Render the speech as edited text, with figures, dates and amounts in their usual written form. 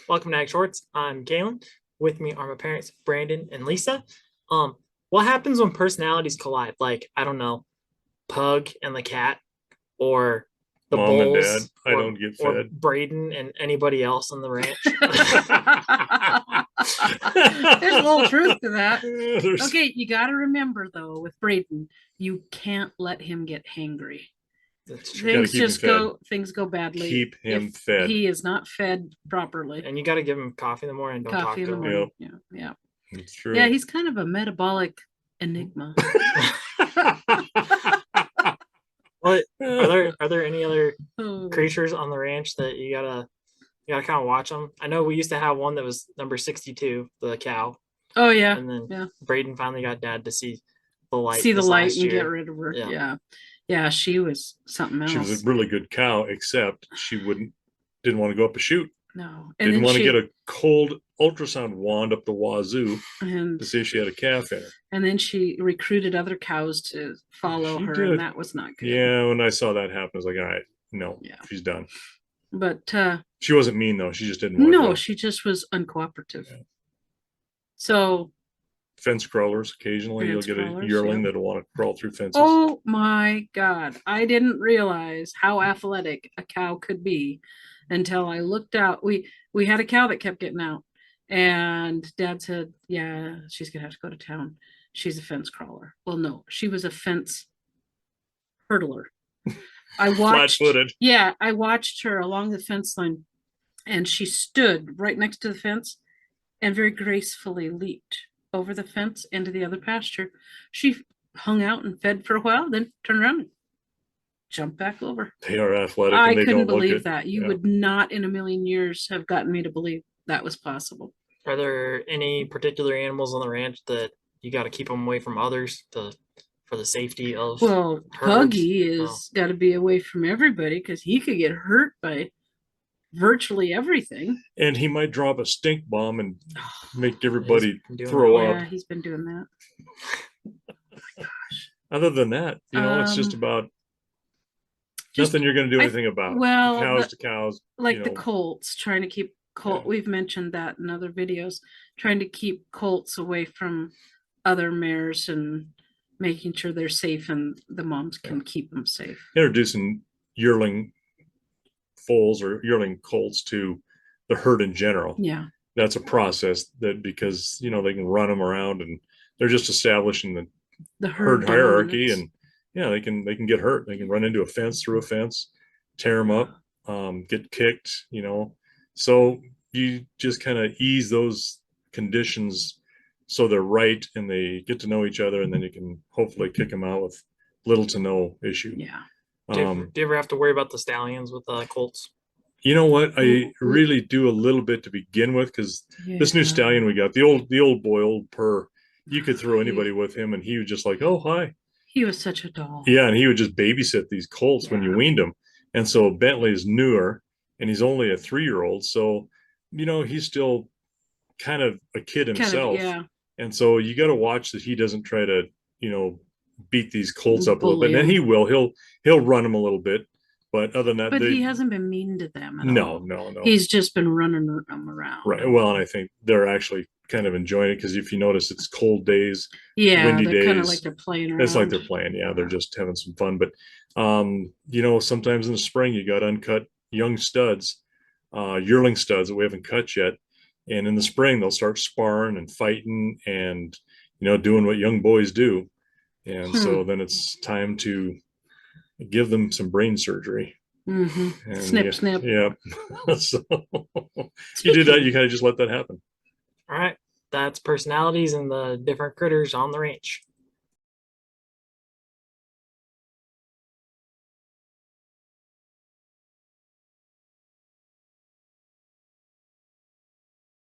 Welcome to Ag Shorts. I'm Calen. With me are my parents, Brandon and Lisa. What happens when personalities collide? Like, I don't know, Pug and the cat, or the Mom and Dad, Bulls, I don't get or fed. Braden and anybody else on the ranch. There's a little truth to that. There's- Okay, you got to remember though, with Braden, you can't let him get hangry. That's true. Gotta Things keep him just fed. things go badly. Keep him if fed. He is not fed properly. And you got to give him coffee in the morning. Don't talk Coffee in to the him. morning. Yeah. It's true. Yeah, he's kind of a metabolic enigma. What are there any other Oh, creatures on the ranch that you gotta kind of watch them? I know we used to have one that was number 62, the cow, oh yeah. and then Yeah. Braden finally got Dad to see the light. See the this light last and year. get rid of her. Yeah. Yeah. Yeah, she was something else. She was a really good cow, except she didn't want to go up a chute. No. And didn't want to get a cold ultrasound wand up the wazoo and to see if she had a calf in her. And then she recruited other cows to follow She her, did. and that was not good. Yeah, when I saw that happen, I was like, all right, no, Yeah. she's done. But she wasn't mean though. She just didn't want to go. she just was uncooperative. Yeah. So fence crawlers, occasionally you'll get a yearling that'll want to crawl through fences. Oh my God. I didn't realize how athletic a cow could be until I looked out. We had a cow that kept getting out, and Dad said, yeah, she's gonna have to go to town. She's a fence crawler. Well, no, she was a fence hurdler. I watched flat-footed. Yeah, I watched her along the fence line, and she stood right next to the fence and very gracefully leaped over the fence into the other pasture. She hung out and fed for a while, then turned around and jumped back over. They are athletic. I and they couldn't don't believe look that. You would not in a million years have gotten me to believe that was possible. Are there any particular animals on the ranch that you got to keep them away from others for the safety of? Well, herds? Puggy is got to be away from everybody because he could get hurt by virtually everything. And he might drop a stink bomb and make everybody He's throw up. Yeah, he's been doing that. Oh my gosh. Other than that, it's just about nothing you're going to do anything about. Well, the cows. Like the colts, trying to keep colt. Yeah. We've mentioned that in other videos, trying to keep colts away from other mares and making sure they're safe and the moms can keep them safe. Introducing yearling foals or yearling colts to the herd in general. Yeah. That's a process that because, they can run them around and they're just establishing the herd hierarchy and they can get hurt. They can run into a fence, through a fence, tear them up, get kicked, so you just kind of ease those conditions so they're right and they get to know each other, and then you can hopefully kick them out with little to no issue. Yeah. Do you ever have to worry about the stallions with colts? You know what? I really do a little bit to begin with, because this new stallion we got, the old boy, old Purr, you could throw anybody with him and he was just like, oh, hi. He was such a doll. Yeah, and he would just babysit these colts when you weaned them. And so Bentley is newer and he's only a 3-year-old. So, he's still kind of a kid himself. And so you got to watch that he doesn't try to, beat these colts up a little bit. And he will. He'll run them a little bit. But other than that, but he hasn't been mean to them at all. No. He's just been running them around. Right. Well, and I think they're actually kind of enjoying it, because if you notice, it's cold days, windy days. Kind of like they're playing around. It's like they're playing. Yeah, they're just having some fun. But sometimes in the spring you got uncut young studs, yearling studs that we haven't cut yet, and in the spring they'll start sparring and fighting and doing what young boys do, and so then it's time to give them some brain surgery. Mm-hmm. And snip. Yeah. So you do that, you kind of just let that happen. All right. That's personalities and the different critters on the ranch.